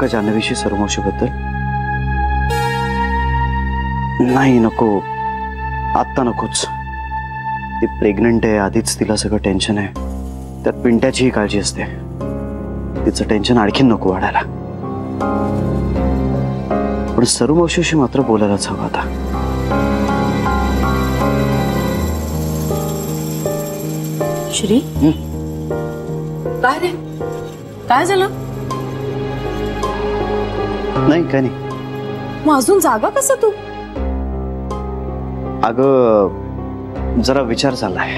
का जान्हवीशी सर्वमावशीबद्दल? नाही, नको, आत्ता नकोच. ती प्रेग्नंट आहे, आधीच तिला सगळं टेन्शन आहे, त्यात पिंट्याचीही काळजी असते. तिचं टेन्शन आणखीन नको वाढायला. पण सर्वमावशीशी मात्र बोलायलाच हवं आता. श्री, काय रे, काय झालं? नाही, काय नाही. मग अजून जागा कसा तू? अगं जरा विचार चाललाय.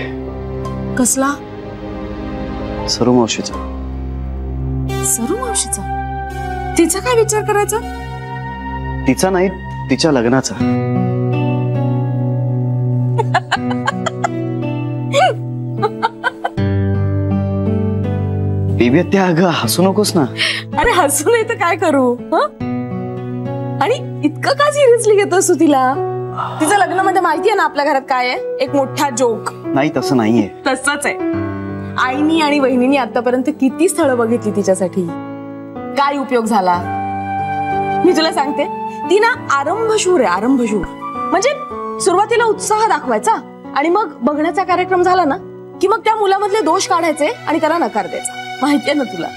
कसला? सर्वमावशीचा. सर्वमावशीचा? तिचा काय विचार करायचा? तिचा नाही, तिच्या लग्नाचा. त्या अगं हसू नकोस ना. अरे हसू नाही तर काय करू? आणि इतकं का सिरियसली घेतोस तू तिला? तिचं लग्न म्हणजे माहिती आहे ना आपल्या घरात काय आहे? एक मोठा जोक. नाही, तसं नाहीये. तसंच आहे. आईनी आणि वहिनीनी आतापर्यंत किती स्थळं बघितली तिच्यासाठी, काय उपयोग झाला? मी तुला सांगते, ती ना आरंभशूर आहे, आरंभशूर. म्हणजे सुरुवातीला उत्साह दाखवायचा आणि मग बघण्याचा कार्यक्रम झाला ना की मग त्या मुलामधले दोष काढायचे आणि त्याला नकार द्यायचा. माहितीये ना तुला?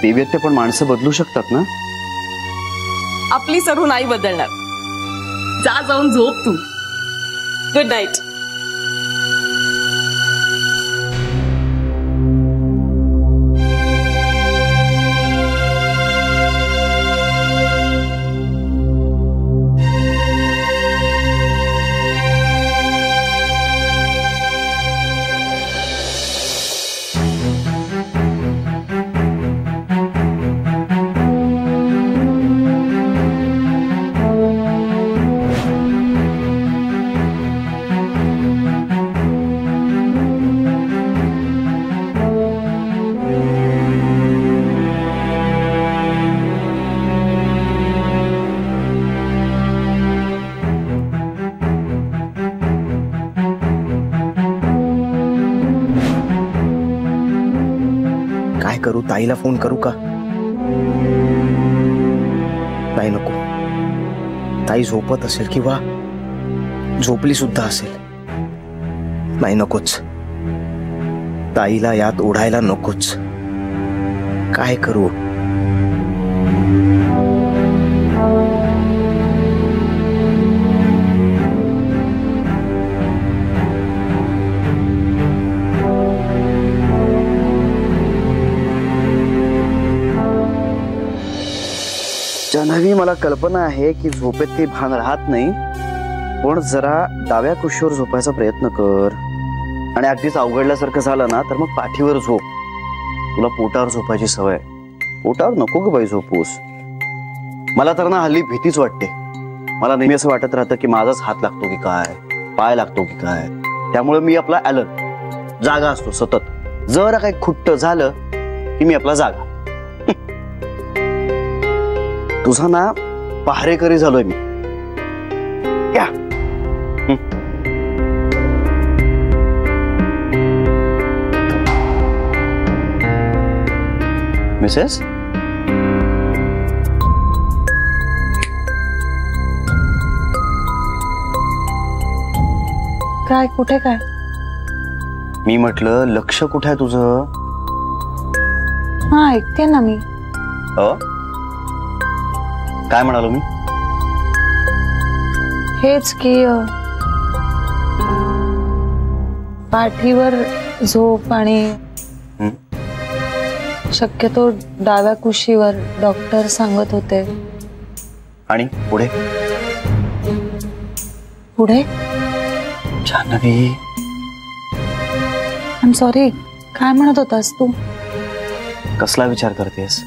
ते पण माणसं बदलू शकतात ना. आपली सरू नाही बदलणार. जा, जाऊन झोप तू. Good night. करू? ताईला फोन करू का? ताई नको. ताई झोपत असेल किंवा झोपली सुद्धा असेल. नाही, नकोच. ताईला यात ओढायला नकोच. काय करू? जान्हवी, मला कल्पना आहे की झोपेत काही भान राहत नाही, पण जरा डाव्या कुशीवर झोपायचा प्रयत्न कर. आणि अगदीच अवघडल्यासारखं झालं ना तर मग पाठीवर झोप. तुला पोटावर झोपायची सवय. पोटावर नको ग बाई झोपूस. मला तर ना हल्ली भीतीच वाटते. मला नेहमी असं वाटत राहतं की माझाच हात लागतो की काय, पाय लागतो की काय. त्यामुळे मी आपला अलर्ट, जागा असतो सतत. जरा काही खुट्ट झालं की मी आपला जागा. तुझा ना पहारेकरी झालोय मी. या मिसेस, काय? कुठे काय? मी म्हटलं लक्ष कुठे आहे तुझं? हा, ऐकते ना मी. काय म्हणालो मी? हेच की पाठीवर झोप आणि शक्यतो डाव्या कुशीवर डॉक्टर सांगत होते. आणि पुढे? पुढे जान्हवी, आय एम सॉरी. काय म्हणत होतास तू? कसला विचार करतेस?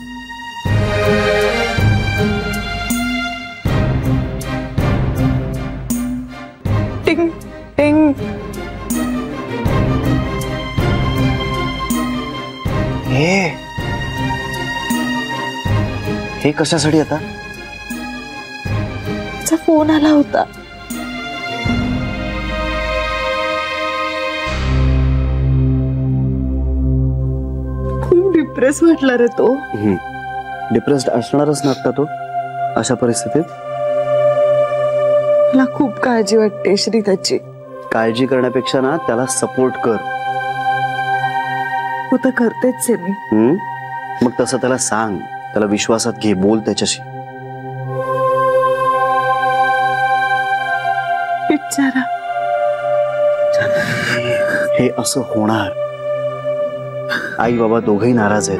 टिंग टिंग. हे कशासाठी आता? फोन आला होता. खूप डिप्रेस वाटला रे तो. डिप्रेस्ड असणारच ना आता तो अशा परिस्थितीत. मला खूप काळजी वाटते श्री त्याची. काळजी करण्यापेक्षा ना त्याला सपोर्ट कर. तू तर करतेच आहे मी. मग तसं त्याला सांग, त्याला विश्वासात घे, बोल त्याच्याशी. बिचारा. हे असं होणार. आई बाबा दोघही नाराज आहेत,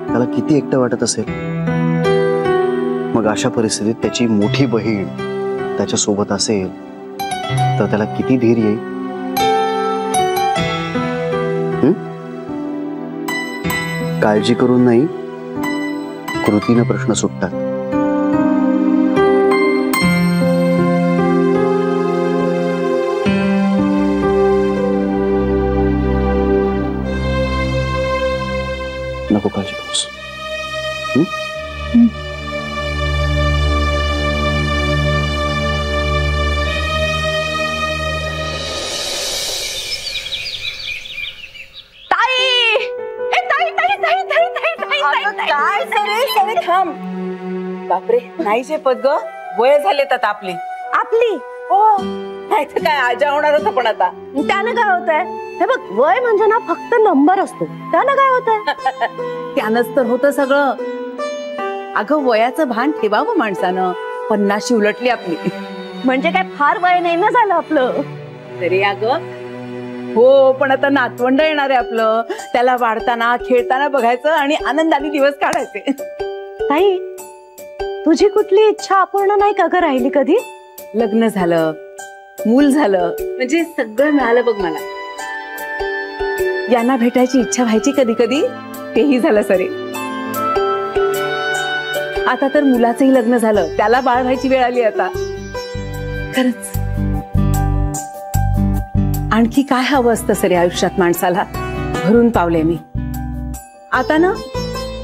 त्याला किती एकटं वाटत असेल. मग अशा परिस्थितीत त्याची मोठी बहीण त्याच्या सोबत असेल तर त्याला किती धीर येईल. काळजी करून नाही, कृतीनं प्रश्न सुटतात. नको काळजी करूस. काय सरे थांब. बापरे, नाही जे पद ग, वय झालेत आता आपली. आपली हो, नाही तर काय आजा होणार होतं. पण आता त्यानं काय होतंय? हे बघ, वय म्हणजे ना फक्त नंबर असतो. त्यानं काय होतंय? त्यानंच तर होतं सगळं. अगं वयाचं भान ठेवावं माणसानं. 50 उलटली आपली. म्हणजे काय फार वय नाही ना झालं आपलं. तरी अगं हो, पण आता नातवंड येणार आहे आपलं. त्याला वाढताना खेळताना बघायचं आणि आनंदाने दिवस काढायचे. ताई, तुझी कुठली इच्छा अपूर्ण नाही का ग राहिली कधी? लग्न झालं, मूल झालं, म्हणजे सगळं मिळालं बघ मला. यांना भेटायची इच्छा व्हायची कधी कधी, तेही झालं सरे. आता तर मुलाचंही लग्न झालं, त्याला बाळ व्हायची वेळ आली आता. खरंच आणखी काय हवं असतं सरे आयुष्यात माणसाला. भरून पावले मी. आता ना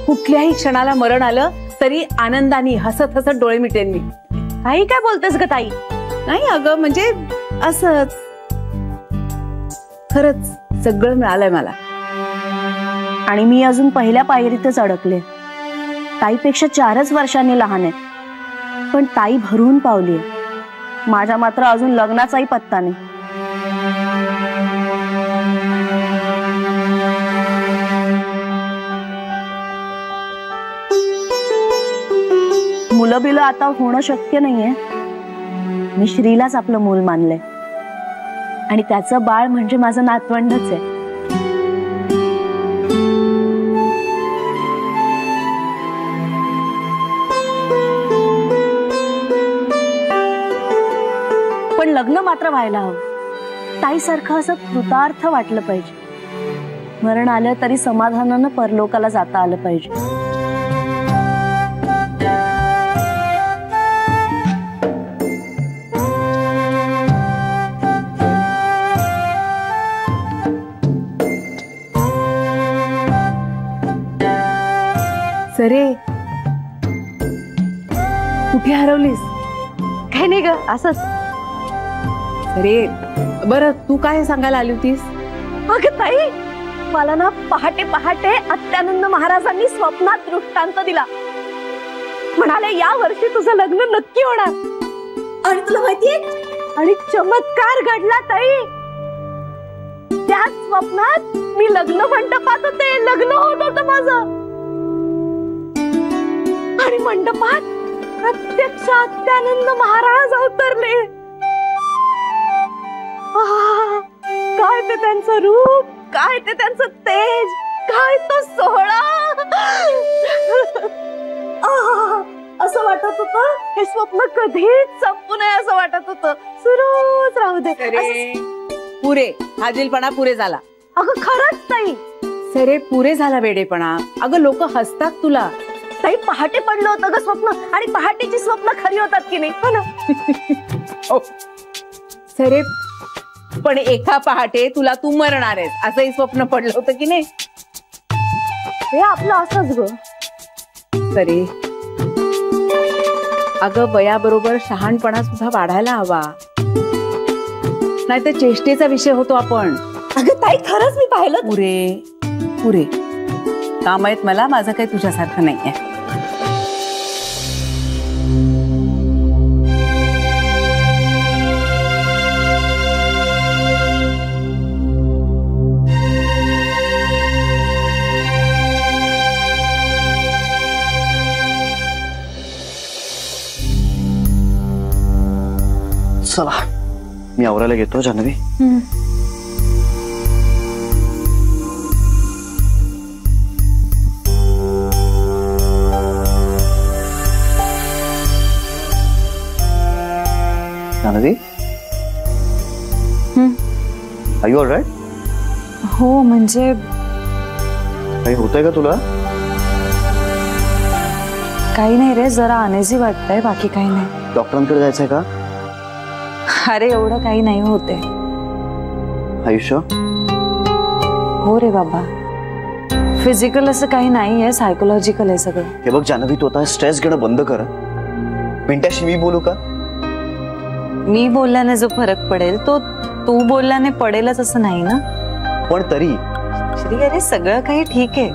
कुठल्याही क्षणाला मरण आलं तरी आनंदाने हसत हसत डोळे मिटेन मी. ताई काय बोलतेस ग ताई? नाही अगं, म्हणजे असंच. खरंच सगळं मिळालंय मला. आणि मी अजून पहिल्या पायरीतच अडकले. ताईपेक्षा 4च वर्षांनी लहान आहे, पण ताई भरून पावली. माझ्या मात्र अजून लग्नाचाही पत्ता नाही. मुलं बिलं आता होणं शक्य नाहीये. मी श्रीलाच आपलं मूल मानलंय आणि त्याचं बाळ म्हणजे माझं नातवंडच आहे. पण लग्न मात्र व्हायला हवं. ताईसारखं असं कृतार्थ वाटलं पाहिजे. मरण आलं तरी समाधानानं परलोकाला जाता आलं पाहिजे. सरे, कुठे हरवलीस? काही नाही ग, असंच. अरे बरं, तू काय सांगायला आली होतीस? अगं ताई, मला ना पहाटे पहाटे अत्यानंद महाराजांनी स्वप्नात दृष्टांत दिला. म्हणाले या वर्षी तुझं लग्न नक्की होणार. आणि तुला माहितीये, आणि चमत्कार घडला ताई. त्या स्वप्नात मी लग्न मंडपात होते. लग्न होत होतं माझं. आणि मंडपात प्रत्यक्ष अत्यानंद महाराज अवतरले. काय ते त्यांचं रूप, काय ते त्यांचं तेज, काय तो सोहळा. असं वाटत होतं हे स्वप्न कधीच संपू नये. असं वाटत होतं सुरूच राहू दे. पुरे हाजीलपणा पुरे झाला. अगं खरंच ताई. सरे पुरे झाला वेडेपणा. अगं लोक हसतात तुला. ताई पहाटे पडलं होतं ग स्वप्न, आणि पहाटेची स्वप्न खरी होतात की नाही, हो ना? सरे पण एका पहाटे तुला तू मरणार आहेस असंही स्वप्न पडलं होतं की नाही? हे आपलं असंच ग. सरे अगं वयाबरोबर शहाणपणा सुद्धा वाढायला हवा, नाहीतर चेष्टेचा विषय होतो आपण. अगं ताई खरंच मी पाहिलं. पुरे पुरे काम आहेत मला. माझं काही तुझ्यासारखं नाहीये. चला मी आवरायला घेतो Janhavi. Janhavi, are you alright? हो म्हणजे काही होतंय का तुला? काही नाही रे, जरा अनेजी वाटतंय, बाकी काही नाही. डॉक्टरांकडे जायचंय का? अरे एवढं काही नाही होते. आयुष्य हो रे बाबा, फिजिकल असं काही नाही आहे, सायकोलॉजिकल आहे सगळं. हे बघ जान्हवी, तू आता स्ट्रेस घेणं बंद कर. पिंट्याशी मी बोलू का? मी बोलल्याने जो फरक पडेल तो तू बोलल्याने पडेलच असं नाही ना. पण तरी श्री, अरे सगळं काही ठीक आहे,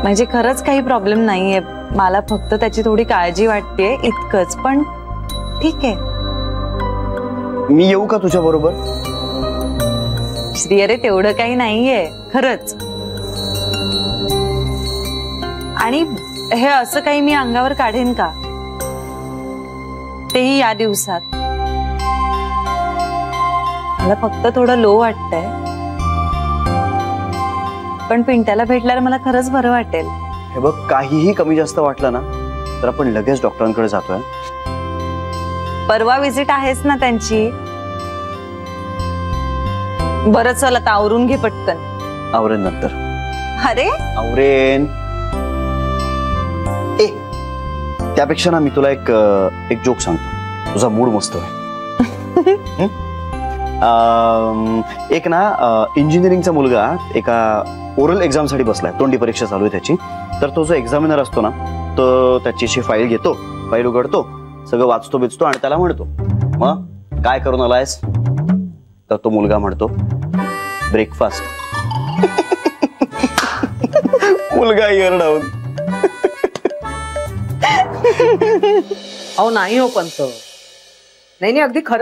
म्हणजे खरंच काही प्रॉब्लेम नाहीये. मला फक्त त्याची थोडी काळजी वाटतेय इतकंच, पण ठीक आहे. मी येऊ का तुझ्या बरोबर? श्री अरे तेवढं काही नाहीये खरंच. आणि हे असं काही मी अंगावर काढेन का, तेही या दिवसात. मला फक्त थोडं लो वाटतंय, पण पिंट्याला भेटल्यावर मला खरंच बरं वाटेल. हे बघ, काहीही कमी जास्त वाटलं ना तर आपण लगेच डॉक्टरांकडे जातोय. परवा विजिट आहेच ना त्यांची. बरं चल आता आवरून घे पटकन. आवरेन नंतर. अरे आवरेन. त्यापेक्षा ना मी तुला एक जोक सांगतो, तुझा मूड मस्त आहे. एक ना इंजिनिअरिंगचा मुलगा एका ओरल एक्झाम साठी बसलाय, तोंडी परीक्षा चालू आहे त्याची. तर तो जो एक्झामिनर असतो ना, तो त्याची अशी फाईल घेतो, फाईल उघडतो, सगळं वाचतो बिचतो आणि त्याला म्हणतो, मग काय करून आलायस? तर तो मुलगा म्हणतो, ब्रेकफास्ट. मुलगा येरडावून. अहो नाही हो पंत, नाही अगदी खरं.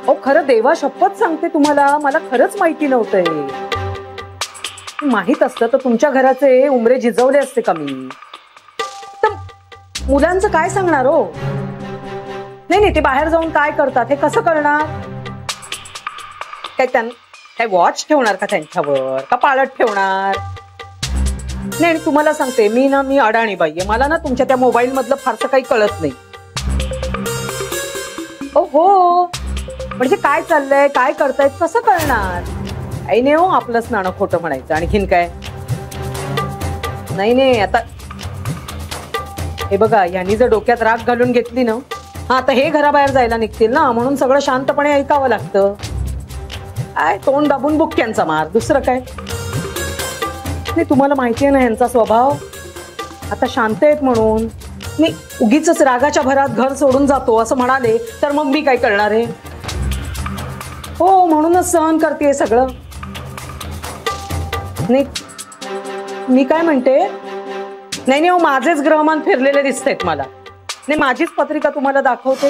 अहो खरं देवा शपथ सांगते तुम्हाला, मला खरंच माहिती नव्हतंय. माहित असतं तर तुमच्या घराचे उमरे झिजवले असते का मी. तर मुलांचं काय सांगणार हो. नाही ते बाहेर जाऊन काय करतात हे कसं करणार. काय वॉच ठेवणार का त्यांच्यावर, का पाळत ठेवणार. नाही तुम्हाला सांगते मी अडाणी बाई आहे, मला ना तुमच्या त्या मोबाईल मधलं फारसं काही कळत नाही. हो म्हणजे काय चाललंय, काय करतायत, कसं करणार. आई नाही हो, आपलंच नाणं खोटं म्हणायचं. आणखीन काय नाही आता हे बघा, यांनी जर डोक्यात राग घालून घेतली ना, आता हे घराबाहेर जायला निघतील ना, म्हणून सगळं शांतपणे ऐकावं लागतं. काय तोंड दाबून बुक्क्यांचा मार, दुसरं काय नाही. तुम्हाला माहिती आहे ना यांचा स्वभाव. आता शांत आहेत म्हणून मी उगीच रागाच्या भरात घर सोडून जातो असं म्हणाले तर मग मी काय करणार आहे. हो म्हणूनच सहन करते सगळं. नाही मी काय म्हणते, नाही हो माझेच ग्रहमान फिरलेले दिसतात मला. नाही माझीच पत्रिका तुम्हाला दाखवते,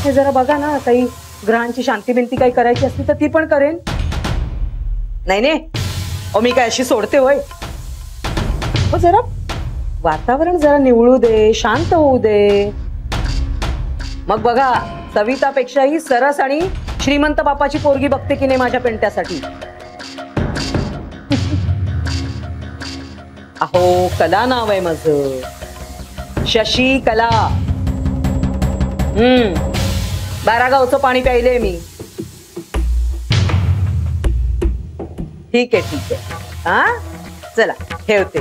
हे जरा बघा ना. काही ग्रहांची शांती बिंती काही करायची असली तर ती पण करेन. नाही मी काय अशी सोडते होय. हो जरा वातावरण जरा निवळू दे, शांत होऊ दे. मग बघा, सवितापेक्षाही सरस आणि श्रीमंत बापाची पोरगी बघते की नाही माझ्या पिंट्यासाठी. अहो कला नाव आहे माझं, शशी कला. 12 गावचं पाणी प्यायले मी. ठीक आहे हा, चला ठेवते.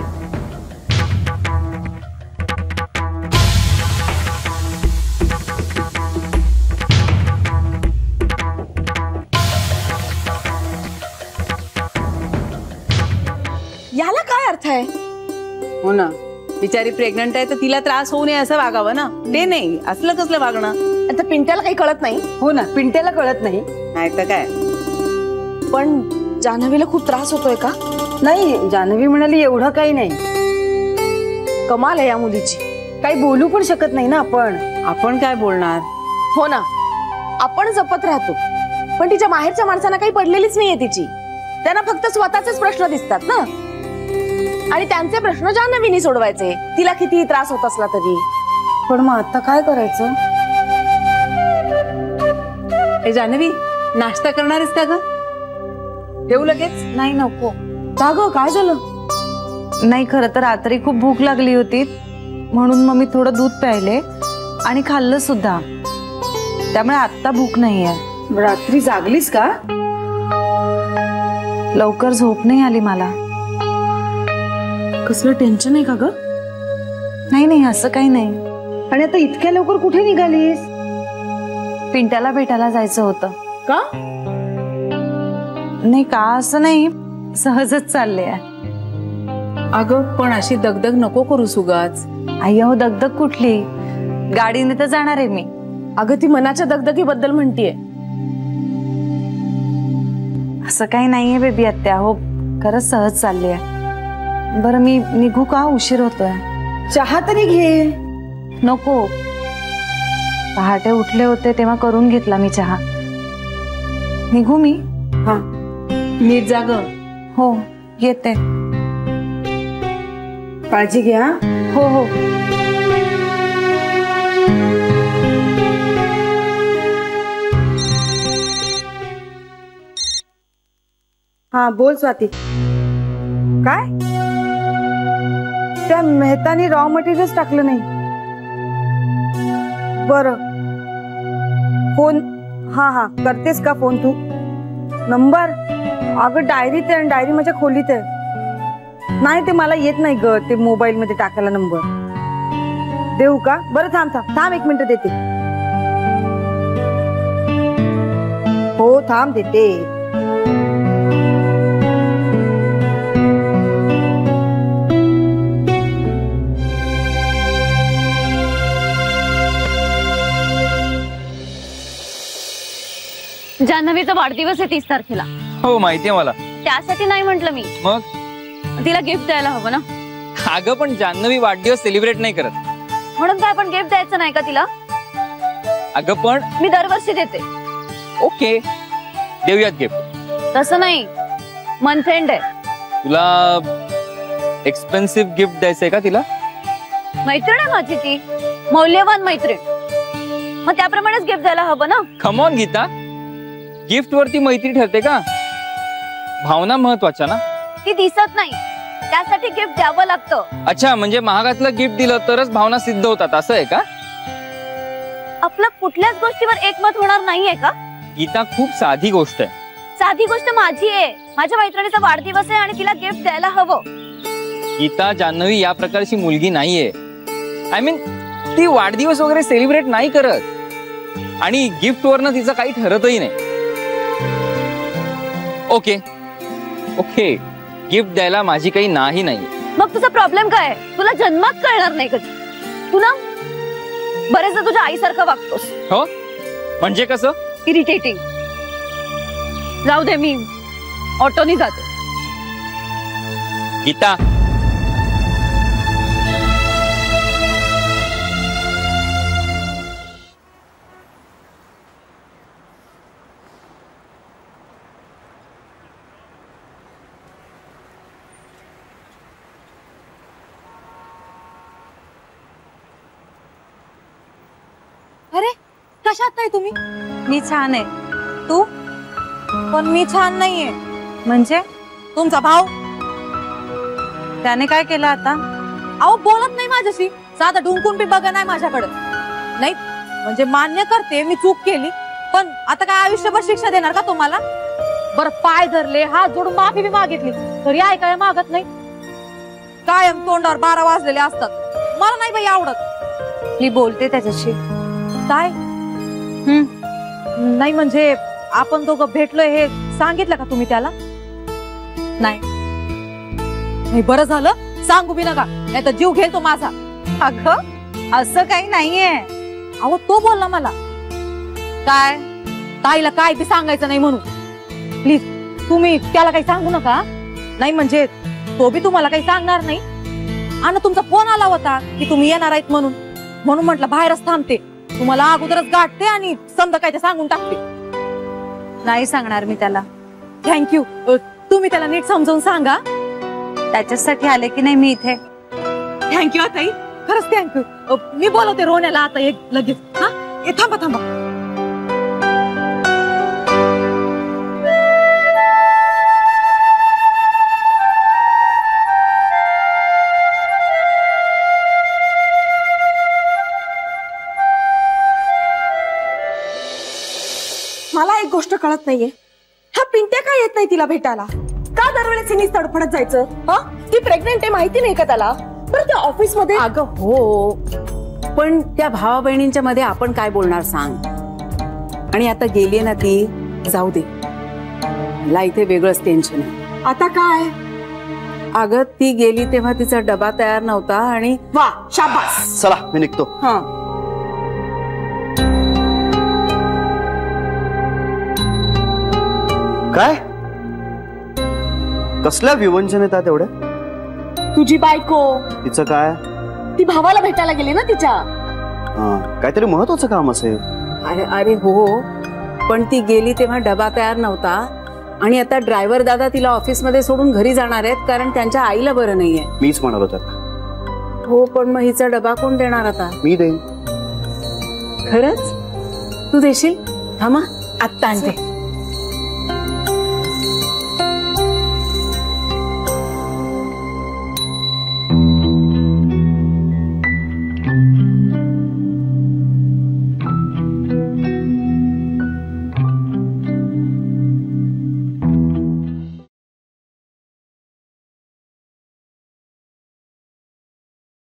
याला काय अर्थ आहे. हो ना, बिचारी प्रेग्नंट आहे तर तिला त्रास होऊ नये असं वागावं ना. ते नाही, असलं कसलं वागणं. आता पिंट्याला काही कळत नाही. हो ना, पिंट्याला कळत नाही, नाही तर काय. पण जान्हवीला खूप त्रास होतोय का. नाही, जान्हवी म्हणाली एवढं काही नाही. कमाल आहे या मुलीची. काही बोलू पण शकत नाही ना आपण काय बोलणार. हो ना, आपण जपत राहतो, पण तिच्या बाहेरच्या माणसांना काही पडलेलीच नाहीये तिची. त्यांना फक्त स्वतःचेच प्रश्न दिसतात ना, आणि त्यांचे प्रश्न जान्हवीने सोडवायचे, तिला किती त्रास होत असला तरी. पण मग आता काय करायचं? ए जान्हवी, नाश्ता करणार आहेस का ग? ठेवू लगेच? नाही नको. का ग, काय झालं? नाही, खरं तर रात्री खूप भूक लागली होती म्हणून मग मी थोडं दूध प्यायले आणि खाल्लं सुद्धा, त्यामुळे आता भूक नाहीये. रात्री जागलीस का? लवकर झोप नाही आली मला. कसलं टेन्शन आहे का ग? नाही नाही, असं काही नाही. आणि आता इतक्या लवकर कुठे निघालीस? पिंट्याला भेटायला जायचं होतं. का? नाही का असं नाही, सहजच चालले. अगं पण अशी दगदग नको करू सुगाच. अय्यो, दगदग कुठली, गाडीने तर जाणार आहे मी. अगं ती मनाच्या दगदगीबद्दल म्हणतीये. असं काही नाहीये बेबी आत्या. हो, खरंच सहज चालली आहे. बरं मी निघू का? उशीर होतोय. चहा तरी घे. नको, पहाटे उठले होते तेव्हा करून घेतला मी चहा. निघू मी? हा, नीट जाग. हो, येते. काळजी घ्या. हो हो. हा बोल स्वाती. काय? त्या मेहतानी रॉ मटेरियल्स टाकलं नाही. बर, फोन. हा हा, करतेस का फोन तू? नंबर? अगं डायरीत आहे, डायरी माझ्या खोलीत आहे. नाही, ते मला येत नाही ग, ते मोबाईल मध्ये टाकायला नंबर. देऊ का? बरं थांब थांब थांब, 1 मिनिट देते. हो थांब, देते. जान्हवीचा वाढदिवस आहे 30 तारखेला. हो माहितीये मला. त्यासाठी नाही म्हंटल मी, मग तिला गिफ्ट द्यायला हवं ना. अगं पण जान्हवी वाढदिवस सेलिब्रेट नाही करत. म्हणून काय पण गिफ्ट द्यायचं नाही का तिला? अगं पण मी दरवर्षी देते. ओके, देऊयात गिफ्ट. तसं नाही, मन फ्रेंड आहे. तुला एक्सपेन्सिव्ह गिफ्ट द्यायचंय का तिला? मैत्रीण आहे माझी ती, मौल्यवान मैत्रीण. मग त्याप्रमाणेच गिफ्ट द्यायला हवं ना. कम ऑन गीता, गिफ्ट वरती मैत्री ठरते का? भावना महत्वाच्या ना. ती दिसत नाही, त्यासाठी गिफ्ट द्यावं लागतं. अच्छा, म्हणजे महागातलं गिफ्ट दिलं तरच भावना सिद्ध होतात असं आहे का? आपलं कुठल्याच गोष्टीवर एकमत होणार नाहीये का? गीता, खूप साधी गोष्ट आहे. साधी गोष्ट माझी आहे. माझ्या मैत्रिणीचा वाढदिवस आहे आणि तिला गिफ्ट द्यायला हवं. गीता, जान्हवी या प्रकारची मुलगी नाहीये. आय मीन, ती वाढदिवस वगैरे सेलिब्रेट नाही करत आणि गिफ्ट वरनं तिचं काही ठरतही नाही. ओके ओके, गिफ्ट द्यायला माझी काही नाही नाही. मग तुझा प्रॉब्लेम काय? तुला जन्मात कळणार नाही कधी. तू ना बरेचदा तुझ्या आईसारखं वागतोस. हो, म्हणजे कसं? इरिटेटिंग. जाऊ दे, मी ऑटोनी जाते. गीता, अरे कशात नाही तुम्ही? मी छान आहे. तू? पण मी छान नाहीये. म्हणजे? तुमचा भाऊ त्याने काय केलं आता? अहो, बोलत नाही माझ्याशी. साधा ढुंकून बी बघा नाही माझ्याकडे. नाही म्हणजे मान्य करते मी चूक केली, पण आता काय आयुष्यभर शिक्षा देणार का तुम्हाला? बरं, पाय धरले, हात जोडून माफी बी मागितली तरी ऐकायला मागत नाही. कायम तोंडावर 12 वाजलेले असतात. मला नाही बाई आवडत. मी बोलते त्याच्याशी. काय? नाही म्हणजे आपण दोघं भेटलोय हे सांगितलं का तुम्ही त्याला? नाही. बरं झालं, सांगू बी नका, नाही तर जीव घेतो माझा. अगं असं काही नाहीये. अहो, तो बोलला मला. काय? ताईला काय बी सांगायचं नाही म्हणून. प्लीज तुम्ही त्याला काही सांगू नका. नाही म्हणजे तो बी तुम्हाला काही सांगणार नाही. आणि तुमचा फोन आला होता की तुम्ही येणार आहेत म्हणून म्हटलं बाहेरच थांबते. तुम्हाला अगोदरच गाठते आणि समजा काय ते सांगून टाकते. नाही सांगणार मी त्याला. थँक्यू. तुम्ही त्याला नीट समजावून सांगा. त्याच्यासाठी आले की नाही मी इथे. थँक्यू ताई. खरंच थँक्यू. मी बोलवते रोहण्याला आता एक लगेच. हा थांबा थांबा. मला एक गोष्ट कळत नाहीये, हा पिंट्या का येत नाही तिला भेटायला? का दरवेळेस हिने तडफडत जायचं? हा ती प्रेग्नेंट आहे माहिती नाही का त्याला? बरं त्या ऑफिस मध्ये अगं हो, पण त्या भावा बहिणींच्या मध्ये आपण काय बोलणार सांग. आणि आता गेली ना ती, जाऊ दे, मला इथे वेगळंच टेन्शन आहे. आता काय? अगं ती गेली तेव्हा तिचा डबा तयार नव्हता आणि वा शाबास. चला मी निघतो. हा काय कसल्या विवंचन येतात एवढ्या? तुझी बायको तिचं काय? ती भावाला भेटायला गेली ना तिच्या. काहीतरी महत्वाचं काम असेल. अरे अरे हो, पण ती गेली तेव्हा डबा तयार नव्हता आणि आता ड्रायव्हर दादा तिला ऑफिस मध्ये सोडून घरी जाणार आहेत कारण त्यांच्या आईला बरं नाहीये. मीच म्हणालो त्याला. हो पण मग हिचा डबा कोण देणार आता? मी देईन. खरंच? तू देशील? थांबा आत्ता आणते.